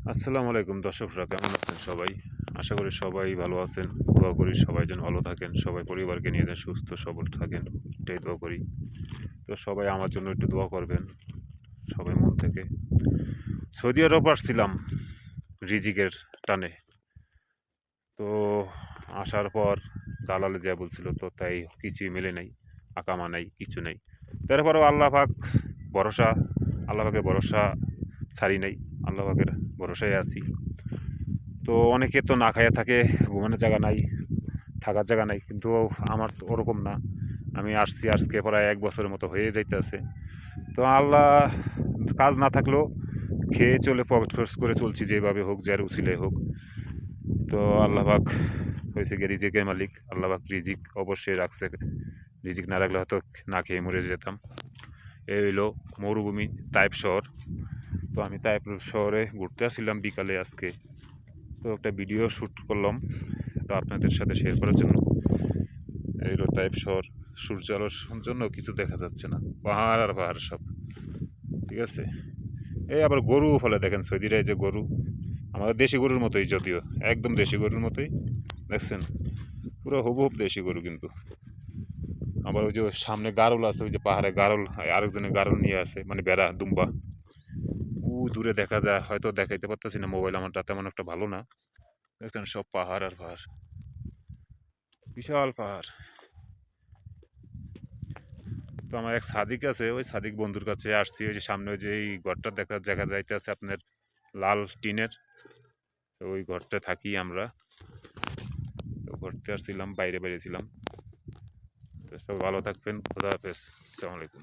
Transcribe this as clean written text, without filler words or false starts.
আসসালামু আলাইকুম দর্শকরা, কেমন আছেন সবাই? আশা করি সবাই ভালো আছেন। দোয়া করি সবাই যেন ভালো থাকেন, সবাই পরিবারকে নিয়ে যেন সুস্থ সবল থাকেন, এটাই দোয়া করি। তো সবাই আমার জন্য একটু দোয়া করবেন, সবাই মন থেকে। সৌদি আরব আসছিলাম রিজিকের টানে। তো আসার পর দালালে যা বলছিল তো তাই কিছুই মেলে নাই, আকামা নাই, কিছু নাই। তারপরেও আল্লাহ পাক ভরসা, আল্লাহ পাকের ভরসা ছাড়ি নাই, আল্লাহ পাকের ভরসায় আছি। তো অনেকে তো না খাইয়া থাকে, ঘুমানোর জায়গা নাই, থাকার জায়গা নাই, কিন্তু আমার তো ওরকম না। আমি আসছি আজকে প্রায় 1 বছরের মতো হয়ে যাইতেছে। তো আল্লাহ কাজ না থাকলেও খেয়ে চলে পকেট খরচ করে চলছি, যেভাবে হোক, যার উছিলাই হোক। তো আল্লাহ পাক হয়েছে গিয়ে রিজিকের মালিক। আল্লাহ পাক রিজিক অবশ্যই রাখছে, রিজিক না রাখলে হয়তো না খেয়ে মরে যেতাম। এই হইলো মরুভূমি তাইপ শহর। তো আমি তাইপ শহরে ঘুরতে আসছিলাম বিকালে আজকে। তো একটা ভিডিও শ্যুট করলাম, তো আপনাদের সাথে শেয়ার করার জন্য। এইগুলো টাইপ শহর, সূর্য আলোর জন্য কিছু দেখা যাচ্ছে না, পাহাড় আর পাহাড় সব। ঠিক আছে, এই আবার গরু ফলে দেখেন সৌদিরা, এই যে গরু আমাদের দেশি গরুর মতোই, যদিও একদম দেশি গরুর মতোই দেখছেন, পুরো হুবহুব দেশি গরু। কিন্তু আবার ওই যে সামনে গারল আছে, ওই যে পাহাড়ে গারল, আরেকজনের গারল নিয়ে আছে, মানে বেড়া দুম্বা। ও দূরে দেখা যায়, হয়তো দেখাইতে পারতেছি না, মোবাইল আমারটা তেমন একটা ভালো না। দেখছেন সব পাহাড় আর পাহাড়, বিশাল পাহাড়। তো আমার এক সাদিক আছে, ওই সাদিক বন্ধুর কাছে আসছি। ওই যে সামনে ওই যে এই ঘরটা দেখা যাইতে আছে আপনার, লাল টিনের। তো ওই ঘরটা থাকি আমরা। তো ঘুরতে আসছিলাম, বাইরে ছিলাম। তো সব ভালো থাকবেন, খোদা হাফেজ, আসসালামু আলাইকুম।